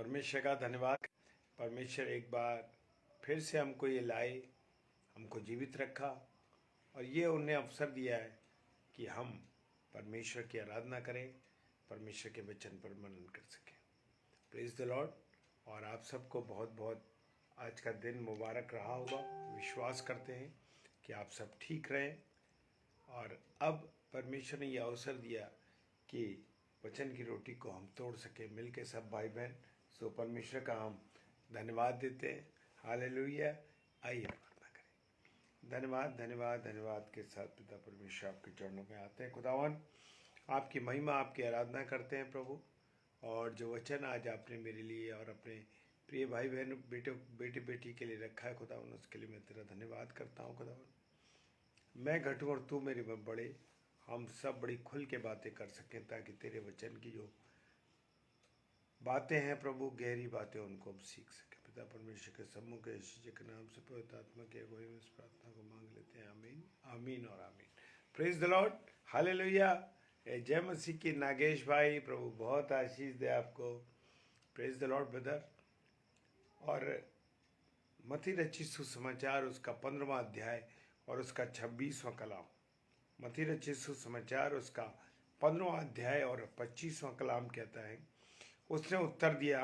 परमेश्वर का धन्यवाद। परमेश्वर एक बार फिर से हमको ये लाए, हमको जीवित रखा और ये उन्हें अवसर दिया है कि हम परमेश्वर की आराधना करें, परमेश्वर के वचन पर मनन कर सकें। Praise the Lord. और आप सबको बहुत बहुत आज का दिन मुबारक रहा होगा। विश्वास करते हैं कि आप सब ठीक रहें। और अब परमेश्वर ने यह अवसर दिया कि वचन की रोटी को हम तोड़ सके मिल के सब भाई बहन। सो परमेश्वर का हम धन्यवाद देते हैं। हालेलुया। आइए प्रार्थना करें। धन्यवाद धन्यवाद धन्यवाद के साथ पिता परमेश्वर आपके चरणों में आते हैं। खुदावन आपकी महिमा आपकी आराधना करते हैं प्रभु। और जो वचन आज आपने मेरे लिए और अपने प्रिय भाई बहन बेटे बेटी के लिए रखा है खुदावन, उसके लिए मैं तेरा धन्यवाद करता हूँ खुदावन। मैं घटूं और तू मेरे में बढ़े, हम सब बड़ी खुल के बातें कर सकें ताकि तेरे वचन की जो बातें हैं प्रभु, गहरी बातें, उनको हम सीख सकें। पिता परमेश्वर के सम्मुख के यीशु जी के नाम से पवित्र आत्मा के अगुवाई में इस प्रार्थना को मांग लेते हैं। आमीन आमीन और आमीन। Praise the Lord. हालेलुया। जय मसीह की। नागेश भाई, प्रभु बहुत आशीष दे आपको। Praise the Lord brother. और मत्ती रचित सुसमाचार उसका 15वां अध्याय और उसका 26वां कलाम। मत्ती रचित सुसमाचार उसका 15वां अध्याय और 25वां कलाम कहता है, उसने उत्तर दिया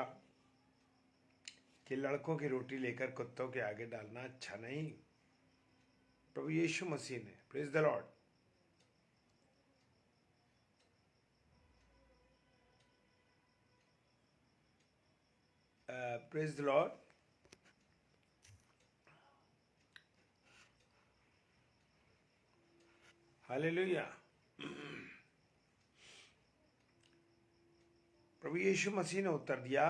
कि लड़कों की रोटी लेकर कुत्तों के आगे डालना अच्छा नहीं। प्रभु यीशु मसीह ने, praise the Lord, praise the Lord, hallelujah. प्रभु यीशु मसीह ने उत्तर दिया,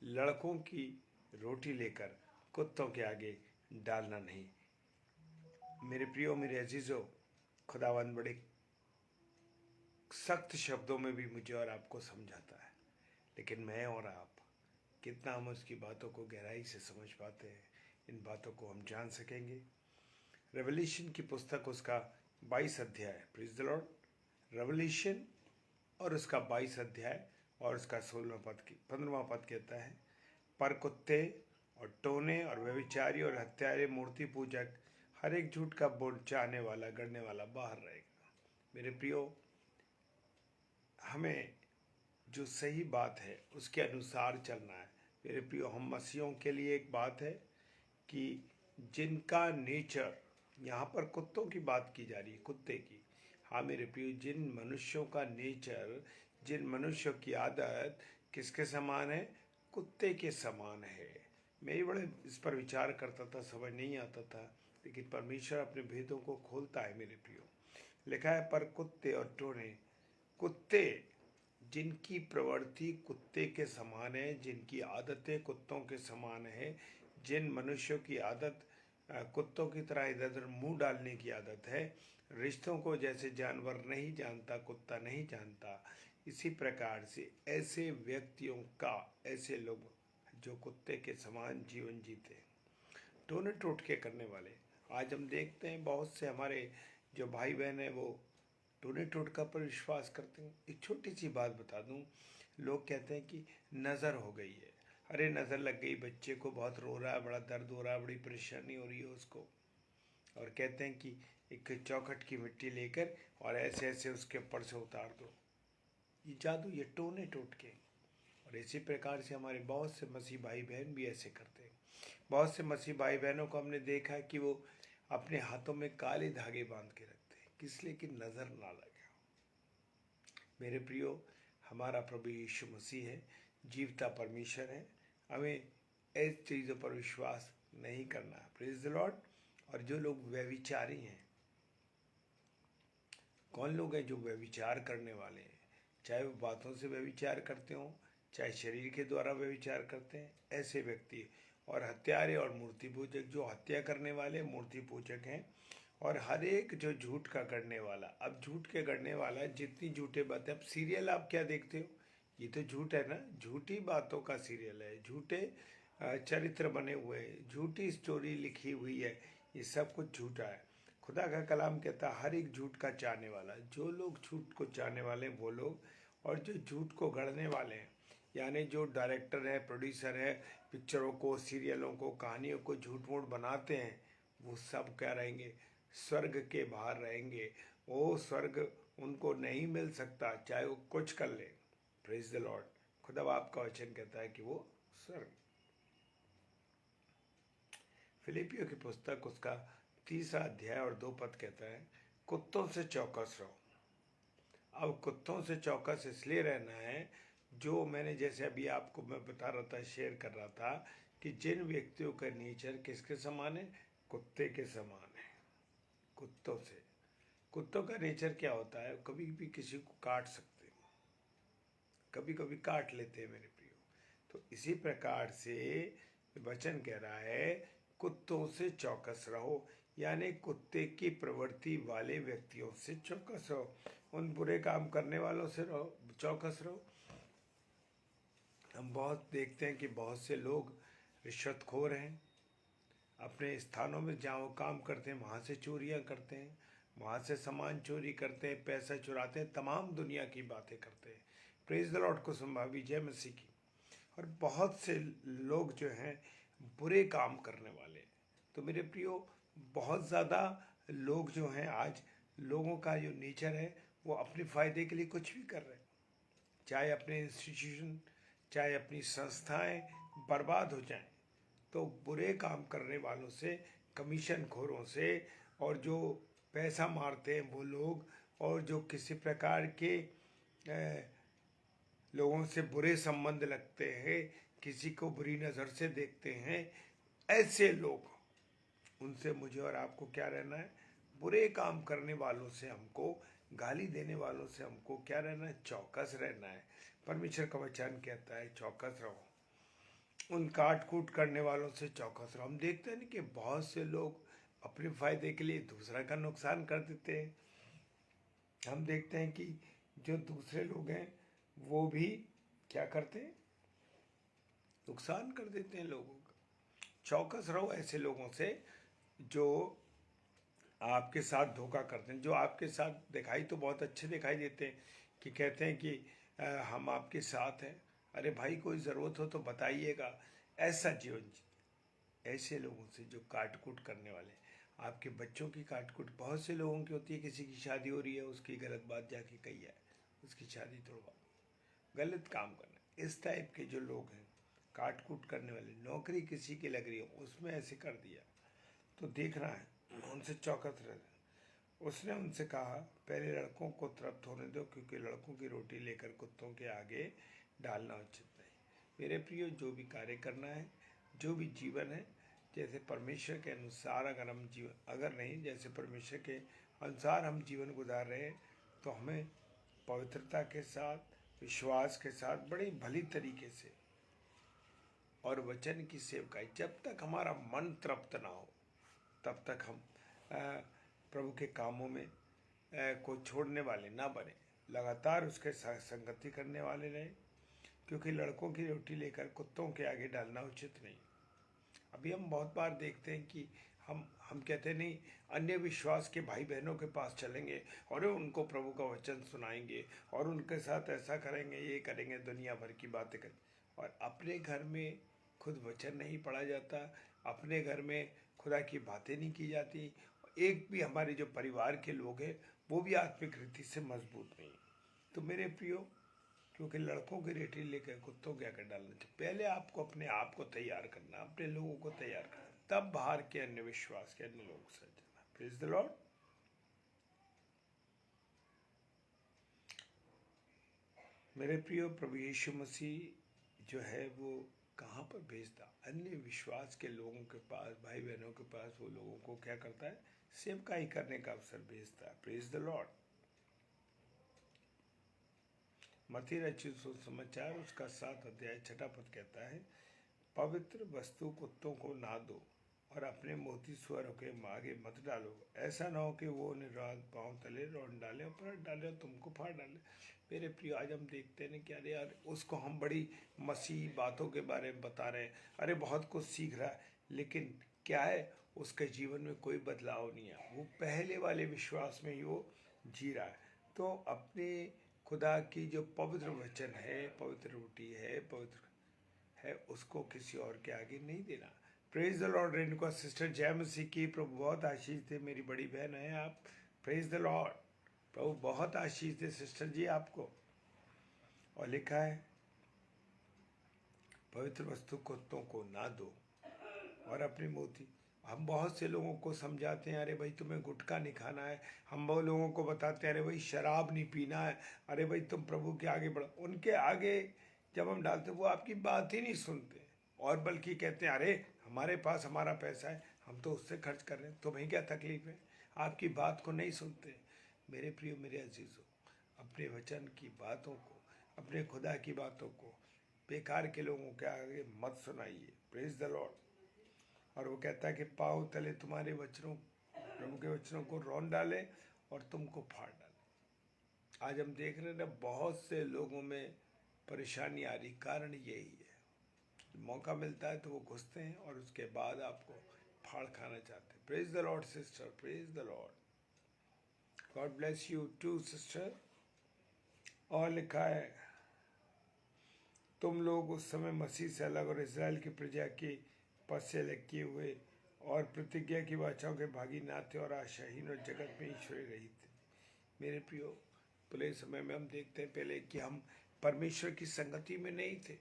लड़कों की रोटी लेकर कुत्तों के आगे डालना नहीं। मेरे प्रियो, मेरे अजीजों, खुदावंद बड़े सख्त शब्दों में भी मुझे और आपको समझाता है, लेकिन मैं और आप कितना हम उसकी बातों को गहराई से समझ पाते हैं, इन बातों को हम जान सकेंगे। रेवल्यूशन की पुस्तक उसका 22 अध्याय, प्रेज द लॉर्ड, रेवल्यूशन और उसका 22 अध्याय और उसका 16वां पद की 15वां पद कहता है, पर कुत्ते और टोने और व्यभिचारी और हत्यारे, मूर्ति पूजक, हर एक झूठ का बोल चाहने वाला, गढ़ने वाला बाहर रहेगा। मेरे प्रियो, हमें जो सही बात है उसके अनुसार चलना है। मेरे प्रियो, हम मसीहों के लिए एक बात है कि जिनका नेचर, यहाँ पर कुत्तों की बात की जा रही है, कुत्ते की। हाँ मेरे प्रियो, जिन मनुष्यों का नेचर, जिन मनुष्यों की आदत किसके समान है? कुत्ते के समान है। मैं भी बड़े इस पर विचार करता था, समझ नहीं आता था, लेकिन परमेश्वर अपने भेदों को खोलता है मेरे प्रियो। लिखा है, पर कुत्ते और टोने, कुत्ते जिनकी प्रवृत्ति कुत्ते के समान है, जिनकी आदतें कुत्तों के समान है, जिन मनुष्यों की आदत कुत्तों की तरह इधर उधर मुंह डालने की आदत है, रिश्तों को जैसे जानवर नहीं जानता, कुत्ता नहीं जानता, इसी प्रकार से ऐसे व्यक्तियों का, ऐसे लोग जो कुत्ते के समान जीवन जीते, टोने टोटके करने वाले। आज हम देखते हैं बहुत से हमारे जो भाई बहन हैं वो टोने टोटका पर विश्वास करते हैं। एक छोटी सी बात बता दूं, लोग कहते हैं कि नज़र हो गई है। अरे नज़र लग गई, बच्चे को बहुत रो रहा है, बड़ा दर्द हो रहा है, बड़ी परेशानी हो रही है उसको, और कहते हैं कि एक चौखट की मिट्टी लेकर और ऐसे ऐसे उसके ऊपर से उतार दो। ये जादू, ये टोने टोटके। और इसी प्रकार से हमारे बहुत से मसीह भाई बहन भी ऐसे करते हैं। बहुत से मसीह भाई बहनों को हमने देखा है कि वो अपने हाथों में काले धागे बांध के रखते हैं, किस लिए? कि नज़र ना लगे। मेरे प्रियो, हमारा प्रभु यीशु मसीह है, जीवता परमेश्वर है। हमें ऐसी चीज़ों पर विश्वास नहीं करना है। Praise the Lord. और जो लोग व्यभिचारी हैं, कौन लोग हैं जो व्यभिचार करने वाले हैं? चाहे वो बातों से व्यभिचार करते हों, चाहे शरीर के द्वारा व्यभिचार करते हैं, ऐसे व्यक्ति। और हत्यारे और मूर्ति पूजक, जो हत्या करने वाले मूर्ति पूजक हैं। और हर एक जो झूठ का गढ़ने वाला। अब झूठ के गढ़ने वाला, जितनी झूठे बातें, अब सीरियल आप क्या देखते हो? ये तो झूठ है ना, झूठी बातों का सीरियल है, झूठे चरित्र बने हुए हैं, झूठी स्टोरी लिखी हुई है, ये सब कुछ झूठा है। खुदा का कलाम कहता है, हर एक झूठ का चाहने वाला, जो लोग झूठ को चाहने वाले वो लोग, और जो झूठ को गढ़ने वाले हैं, यानी जो डायरेक्टर है, प्रोड्यूसर है, पिक्चरों को, सीरियलों को, कहानियों को झूठ मूठ बनाते हैं, वो सब क्या रहेंगे? स्वर्ग के बाहर रहेंगे। वो स्वर्ग उनको नहीं मिल सकता, चाहे वो कुछ कर ले। Praise the Lord. खुदा बाप का वचन कहता है कि वो स्वर्ग। फिलिपियों की पुस्तक उसका 3 अध्याय और 2 पद कहता है, कुत्तों से चौकस रहो। अब कुत्तों से चौकस इसलिए रहना है, जो मैंने जैसे अभी आपको मैं बता रहा था, शेयर कर रहा था, कि जिन व्यक्तियों का नेचर किसके समान है? कुत्ते के समान है। कुत्तों से, कुत्तों का नेचर क्या होता है? कभी भी किसी को काट सकते हैं, कभी कभी काट लेते हैं मेरे प्रियो। तो इसी प्रकार से वचन कह रहा है, कुत्तों से चौकस रहो, यानी कुत्ते की प्रवृत्ति वाले व्यक्तियों से चौकस रहो। उन बुरे काम करने वालों से रहो, चौकस रहो। हम बहुत देखते हैं कि बहुत से लोग रिश्वतखोर हैं। अपने स्थानों में जहाँ वो काम करते हैं वहाँ से चोरियाँ करते हैं, वहाँ से सामान चोरी करते हैं, पैसा चुराते हैं, तमाम दुनिया की बातें करते हैं। प्रेज द लॉर्ड को संभावी, जय मसीह की। और बहुत से लोग जो हैं बुरे काम करने वाले हैं। तो मेरे प्रियो, बहुत ज़्यादा लोग जो हैं आज, लोगों का जो नेचर है वो अपने फ़ायदे के लिए कुछ भी कर रहे हैं। चाहे अपने इंस्टीट्यूशन, चाहे अपनी संस्थाएं बर्बाद हो जाएं, तो बुरे काम करने वालों से, कमीशन खोरों से, और जो पैसा मारते हैं वो लोग, और जो किसी प्रकार के लोगों से बुरे संबंध लगते हैं, किसी को बुरी नज़र से देखते हैं, ऐसे लोग, उनसे मुझे और आपको क्या रहना है? बुरे काम करने वालों से हमको, गाली देने वालों से हमको क्या रहना है? चौकस रहना है। परमेश्वर का वचन कहता है चौकस रहो। उन काट कूट करने वालों से चौकस रहो। हम देखते हैं ना कि बहुत से लोग अपने फायदे के लिए दूसरा का नुकसान कर देते हैं। हम देखते हैं कि जो दूसरे लोग हैं वो भी क्या करते हैं? नुकसान कर देते हैं लोगों का। चौकस रहो ऐसे लोगों से जो आपके साथ धोखा करते हैं, जो आपके साथ दिखाई तो बहुत अच्छे दिखाई देते हैं, कि कहते हैं कि हम आपके साथ हैं। अरे भाई, कोई ज़रूरत हो तो बताइएगा। ऐसा जीवन ऐसे लोगों से जो काट कूट करने वाले, आपके बच्चों की काट कूट बहुत से लोगों की होती है। किसी की शादी हो रही है, उसकी गलत बात जाके कही है, उसकी शादी तोड़वा, गलत काम करना। इस टाइप के जो लोग हैं, काट कूट करने वाले, नौकरी किसी की लग रही है उसमें ऐसे कर दिया, तो देखना है, उनसे चौकस रहे। उसने उनसे कहा, पहले लड़कों को तृप्त होने दो, क्योंकि लड़कों की रोटी लेकर कुत्तों के आगे डालना उचित नहीं। मेरे प्रियो, जो भी कार्य करना है, जो भी जीवन है, जैसे परमेश्वर के अनुसार अगर हम जीवन, अगर नहीं जैसे परमेश्वर के अनुसार हम जीवन गुजार रहे हैं, तो हमें पवित्रता के साथ, विश्वास के साथ, बड़ी भली तरीके से, और वचन की सेवकाई, जब तक हमारा मन तृप्त ना हो तब तक हम प्रभु के कामों में को छोड़ने वाले ना बने, लगातार उसके साथ संगति करने वाले रहें। क्योंकि लड़कों की रोटी लेकर कुत्तों के आगे डालना उचित नहीं। अभी हम बहुत बार देखते हैं कि हम कहते नहीं, अन्य विश्वास के भाई बहनों के पास चलेंगे और उनको प्रभु का वचन सुनाएंगे और उनके साथ ऐसा करेंगे, ये करेंगे, दुनिया भर की बातें करें, और अपने घर में खुद वचन नहीं पढ़ा जाता, अपने घर में खुदा की बातें नहीं की जाती। एक भी हमारे जो परिवार के लोग हैं वो भी आत्मिक रीति से मजबूत नहीं। तो मेरे प्रियो, क्योंकि लड़कों की रेटी लेकर कुत्तों के आकर डालना चाहिए। पहले आपको अपने आप को तैयार करना, अपने लोगों को तैयार करना, तब बाहर के अन्य विश्वास के अन्य लोगों से जाना। Praise the Lord. मेरे प्रियो, प्रभु यीशु मसीह जो है वो कहाँ पर भेजता? अन्य विश्वास के लोगों के पास, भाई बहनों के पास, वो लोगों को क्या करता है? सेवकाई करने का अवसर भेजता है। Praise the Lord. मत्ती रचित सुसमाचार उसका 7 अध्याय 6 पद कहता है, पवित्र वस्तु कुत्तों को ना दो और अपने मोती सुअरों के आगे मत डालो, ऐसा ना हो कि वो उन्हें रात पाँव तले रौंद डाले और पलट डाले और तुमको फाड़ डाले। मेरे प्रिय, आज हम देखते हैं कि अरे यार, उसको हम बड़ी मसीह बातों के बारे में बता रहे हैं, अरे बहुत कुछ सीख रहा है, लेकिन क्या है, उसके जीवन में कोई बदलाव नहीं है। वो पहले वाले विश्वास में ही वो जी रहा है। तो अपने खुदा की जो पवित्र वचन है, पवित्र रोटी है, पवित्र है, उसको किसी और के आगे नहीं देना। Praise the Lord. Renuka sister, जय मसीह की। प्रभु बहुत आशीष दे। मेरी बड़ी बहन है आप। Praise the Lord. प्रभु बहुत आशीष दे सिस्टर जी आपको। और लिखा है, पवित्र वस्तु कुत्तों को ना दो और अपनी मोती। हम बहुत से लोगों को समझाते हैं, अरे भाई तुम्हें गुटखा नहीं खाना है। हम बहुत लोगों को बताते हैं, अरे भाई शराब नहीं पीना है। अरे भाई तुम प्रभु के आगे बढ़ो। उनके आगे जब हम डालते, वो आपकी बात ही नहीं सुनते और बल्कि कहते हैं, अरे हमारे पास हमारा पैसा है, हम तो उससे खर्च कर रहे हैं, तुम्हें क्या तकलीफ है। आपकी बात को नहीं सुनते। मेरे प्रियो, मेरे अजीजों, अपने वचन की बातों को, अपने खुदा की बातों को बेकार के लोगों के आगे मत सुनाइए। Praise the Lord. और वो कहता है कि पाँव तले तुम्हारे वचनों, प्रभु के वचनों को रौंद डाले और तुमको फाड़ डाले। आज हम देख रहे हैं ना, बहुत से लोगों में परेशानी आ रही। कारण यही है, मौका मिलता है तो वो घुसते हैं और उसके बाद आपको फाड़ खाना चाहते हैं। Praise the Lord sister, praise the Lord. God bless you too sister. और लिखा है, तुम लोग उस समय मसीह से अलग और इज़राइल की प्रजा के पद से अलग किए हुए और प्रतिज्ञा की वाचाओं के भागी ना थे और आशाहीन और जगत में ईश्वरी रही थे। मेरे प्रियो, पहले समय में हम देखते हैं पहले कि हम परमेश्वर की संगति में नहीं थे,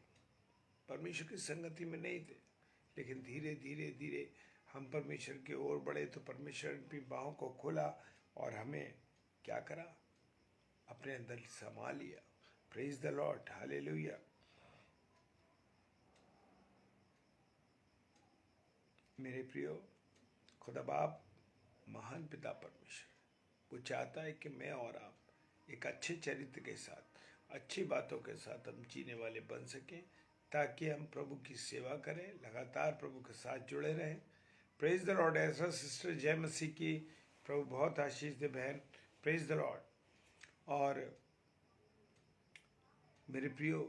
परमेश्वर की संगति में नहीं थे। लेकिन धीरे धीरे धीरे हम परमेश्वर की ओर बढ़े तो परमेश्वर की बाहों को खोला और हमें क्या करा, अपने अंदर समा लिया। Praise the Lord, hallelujah. मेरे प्रियो, खुदा बाप महान पिता परमेश्वर, वो चाहता है कि मैं और आप एक अच्छे चरित्र के साथ, अच्छी बातों के साथ हम जीने वाले बन सकें, ताकि हम प्रभु की सेवा करें, लगातार प्रभु के साथ जुड़े रहें। Praise the Lord. ऐसा सिस्टर, जय मसीह की। प्रभु बहुत आशीष दे बहन। Praise the Lord. और मेरे प्रियो,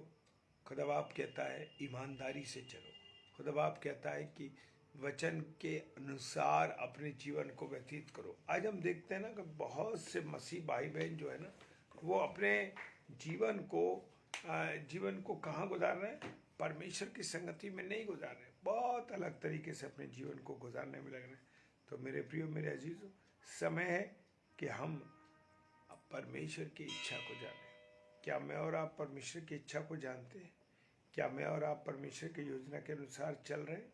खुदा बाप कहता है ईमानदारी से चलो। खुदा बाप कहता है कि वचन के अनुसार अपने जीवन को व्यतीत करो। आज हम देखते हैं ना कि बहुत से मसीह भाई बहन जो है ना, वो अपने जीवन को कहाँ गुजार रहे हैं, परमेश्वर की संगति में नहीं गुजार रहे, बहुत अलग तरीके से अपने जीवन को गुजारने में लग रहे हैं। तो मेरे प्रियो, मेरे अजीजों, समय है कि हम परमेश्वर की इच्छा को जानें। क्या मैं और आप परमेश्वर की इच्छा को जानते हैं? क्या मैं और आप परमेश्वर की योजना के अनुसार चल रहे हैं?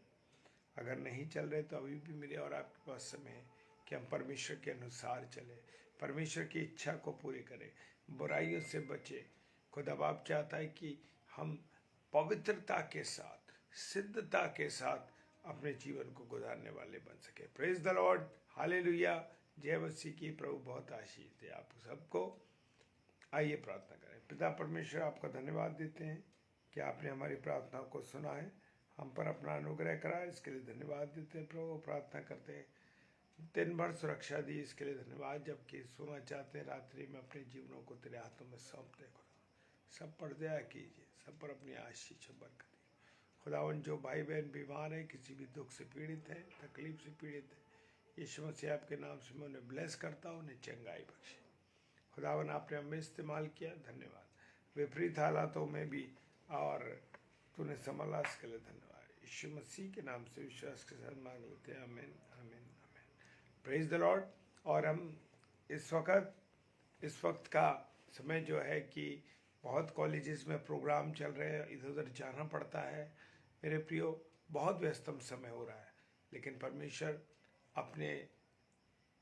अगर नहीं चल रहे तो अभी भी मेरे और आपके पास समय है कि हम परमेश्वर के अनुसार चलें, परमेश्वर की इच्छा को पूरी करें, बुराइयों से बचें। खुदा बाप चाहता है कि हम पवित्रता के साथ, सिद्धता के साथ अपने जीवन को गुजारने वाले बन सके। Praise the Lord, hallelujah. जय मसीह की। प्रभु बहुत आशीष दे आप सबको। आइए प्रार्थना करें। पिता परमेश्वर, आपका धन्यवाद देते हैं कि आपने हमारी प्रार्थना को सुना है, हम पर अपना अनुग्रह करा, इसके लिए धन्यवाद देते हैं प्रभु। प्रार्थना करते हैं, दिन भर सुरक्षा दी, इसके लिए धन्यवाद। जबकि सोना चाहते हैं रात्रि में, अपने जीवनों को तेरे हाथों में सौंपते खुदा। सब पर दया कीजिए, सब पर अपनी आशीष बरकत दीजिए। खुदावन, जो भाई बहन बीमार हैं, किसी भी दुख से पीड़ित हैं, तकलीफ से पीड़ित हैं, यीशु मसीह आपके नाम से मैं उन्हें ब्लेस करता हूँ, उन्हें चंगाई बख्शे। खुदावन, आपने हमें इस्तेमाल किया, धन्यवाद। विपरीत हालातों में भी और तूने संभाला, इसके लिए धन्यवाद। यीशु मसीह के नाम से विश्वास के साथ मांग लेते हैं, आमीन आमीन आमीन। Praise the Lord. और हम इस वक्त का समय जो है कि बहुत कॉलेजेस में प्रोग्राम चल रहे हैं, इधर उधर जाना पड़ता है। मेरे प्रियो, बहुत व्यस्तम समय हो रहा है, लेकिन परमेश्वर अपने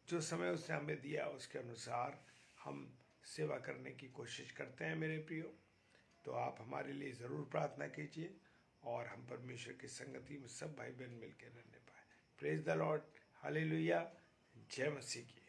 जो समय उसने हमें दिया उसके अनुसार हम सेवा करने की कोशिश करते हैं। मेरे प्रियो, तो आप हमारे लिए ज़रूर प्रार्थना कीजिए और हम परमेश्वर की संगति में सब भाई बहन मिलकर रहने पाए। Praise the Lord, hallelujah. जय मसीह की।